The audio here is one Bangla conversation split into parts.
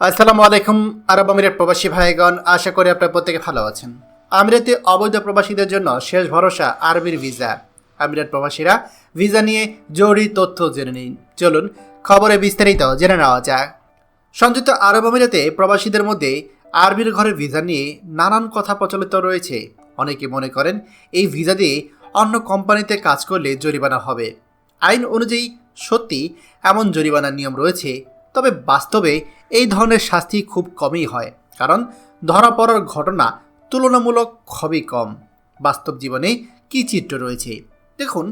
আসসালামু আলাইকুম আরব আমিরাত প্রবাসী ভাইগণ, আশা করি আপনারা প্রত্যেকে ভালো আছেন। আমিরাতে অবৈধ প্রবাসীদের জন্য শেষ ভরসা আরবির ভিসা। আমিরাত প্রবাসীরা ভিসা নিয়ে জরুরি তথ্য জেনে নিন। চলুন খবরে বিস্তারিত জেনে নেওয়া যাক। সংযুক্ত আরব আমিরাতে প্রবাসীদের মধ্যে আরবির ঘরে ভিসা নিয়ে নানান কথা প্রচলিত রয়েছে। অনেকে মনে করেন এই ভিসা দিয়ে অন্য কোম্পানিতে কাজ করলে জরিমানা হবে। আইন অনুযায়ী সত্যি এমন জরিমানার নিয়ম রয়েছে, তবে বাস্তবে এই ধরনের শাস্তি খুব কমই হয়, কারণ ধরা পড়ার ঘটনা তুলনামূলক খুবই কম। বাস্তব জীবনে কী চিত্র রয়েছে দেখুন।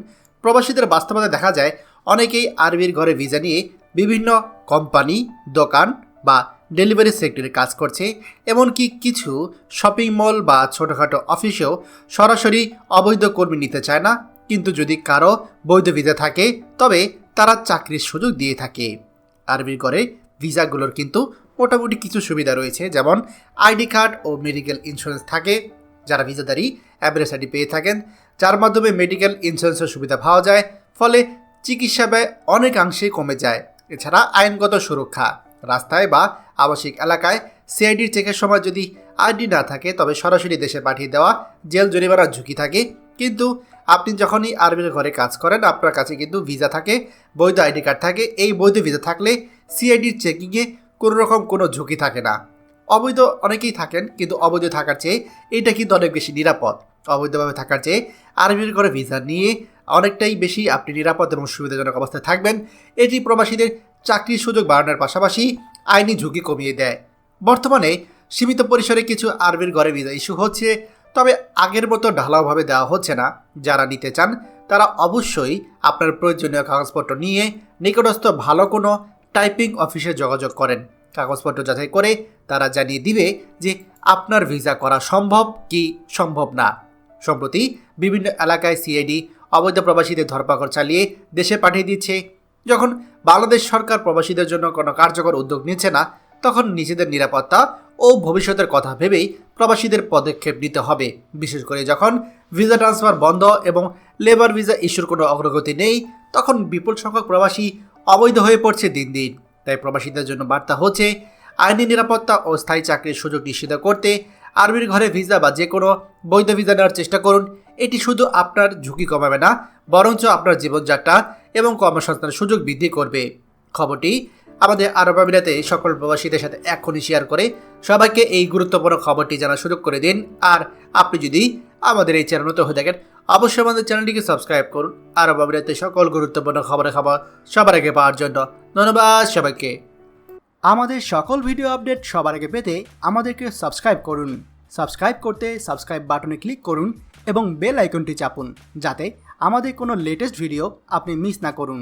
প্রবাসীদের বাস্তবতা দেখা যায় অনেকেই আরবির ঘরে ভিসা নিয়ে বিভিন্ন কোম্পানি, দোকান বা ডেলিভারি সেক্টরে কাজ করছে। এমনকি কিছু শপিং মল বা ছোটোখাটো অফিসেও সরাসরি অবৈধ কর্মী নিতে চায় না, কিন্তু যদি কারো বৈধ ভিসা থাকে তবে তারা চাকরির সুযোগ দিয়ে থাকে। আরবির ঘরে ভিসাগুলোর কিন্তু মোটামুটি কিছু সুবিধা রয়েছে, যেমন আইডি কার্ড ও মেডিকেল ইন্স্যুরেন্স থাকে। যারা ভিসাদারি অ্যাভারেজ আইডি পেয়ে থাকেন, যার মাধ্যমে মেডিকেল ইন্স্যুরেন্সের সুবিধা পাওয়া যায়, ফলে চিকিৎসা ব্যয় অনেকাংশেই কমে যায়। এছাড়া আইনগত সুরক্ষা, রাস্তায় বা আবাসিক এলাকায় সিআইডির চেকের সময় যদি আইডি না থাকে তবে সরাসরি দেশে পাঠিয়ে দেওয়া, জেল জরিমানার ঝুঁকি থাকে। কিন্তু আপনি যখনই আরবির ঘরে কাজ করেন, আপনার কাছে কিন্তু ভিসা থাকে, বৈধ আইডি কার্ড থাকে। এই বৈধ ভিসা থাকলে সিআইডির চেকিংয়ে কোনো রকম কোনো ঝুঁকি থাকে না। অবৈধ অনেকেই থাকেন, কিন্তু অবৈধ থাকার চেয়ে এটা কিন্তু অনেক বেশি নিরাপদ। অবৈধভাবে থাকার চেয়ে আরবির ঘরে ভিসা নিয়ে অনেকটাই বেশি আপনি নিরাপদ এবং সুবিধাজনক অবস্থায় থাকবেন। এটি প্রবাসীদের চাকরির সুযোগ বাড়ানোর পাশাপাশি আইনি ঝুঁকি কমিয়ে দেয়। বর্তমানে সীমিত পরিসরে কিছু আরবির ঘরে ভিসা ইস্যু হচ্ছে, তবে আগের মতো ঢালাওভাবে দেওয়া হচ্ছে না। যারা নিতে চান তারা অবশ্যই আপনার প্রয়োজনীয় কাগজপত্র নিয়ে নিকটস্থ ভালো কোনো টাইপিং অফিসে যোগাযোগ করেন। কাগজপত্র যাচাই করে তারা জানিয়ে দিবে যে আপনার ভিসা করা সম্ভব কি সম্ভব না। সম্প্রতি বিভিন্ন এলাকায় সিআইডি অবৈধ প্রবাসীদের ধরপাকড় চালিয়ে দেশে পাঠিয়ে দিচ্ছে। যখন বাংলাদেশ সরকার প্রবাসীদের জন্য কোনো কার্যকর উদ্যোগ নিচ্ছে না, তখন নিজেদের নিরাপত্তা ও ভবিষ্যতের কথা ভেবেই প্রবাসীদের পদক্ষেপ নিতে হবে। বিশেষ করে যখন ভিসা ট্রান্সফার বন্ধ এবং লেবার ভিসা ইস্যুর কোনো অগ্রগতি নেই, তখন বিপুল সংখ্যক প্রবাসী অবৈধ হয়ে পড়ছে দিন দিন। তাই প্রবাসীদের জন্য বার্তা হচ্ছে, আইনি নিরাপত্তা ও স্থায়ী চাকরির সুযোগ নিশ্চিত করতে আরবির ঘরে ভিসা বা যে কোনো বৈধ ভিসা নেওয়ার চেষ্টা করুন। এটি শুধু আপনার ঝুঁকি কমাবে না, বরঞ্চ আপনার জীবনযাত্রা এবং কর্মসংস্থানের সুযোগ বৃদ্ধি করবে। খবরটি আমাদের আরব আমিরাতে সকল প্রবাসীদের সাথে এখনই শেয়ার করে সবাইকে এই গুরুত্বপূর্ণ খবরটি জানার সুযোগ করে দিন। আর আপনি যদি আমাদের এই চ্যানেল নতুন হয়ে থাকেন, অবশ্যই আমাদের চ্যানেলটিকে সাবস্ক্রাইব করুন আরব আমিরাতে সকল গুরুত্বপূর্ণ খবর সবার আগে পাওয়ার জন্য। ধন্যবাদ সবাইকে। আমাদের সকল ভিডিও আপডেট সবার আগে পেতে আমাদেরকে সাবস্ক্রাইব করুন। সাবস্ক্রাইব করতে সাবস্ক্রাইব বাটনে ক্লিক করুন এবং বেল আইকনটি চাপুন, যাতে আমাদের কোনো লেটেস্ট ভিডিও আপনি মিস না করুন।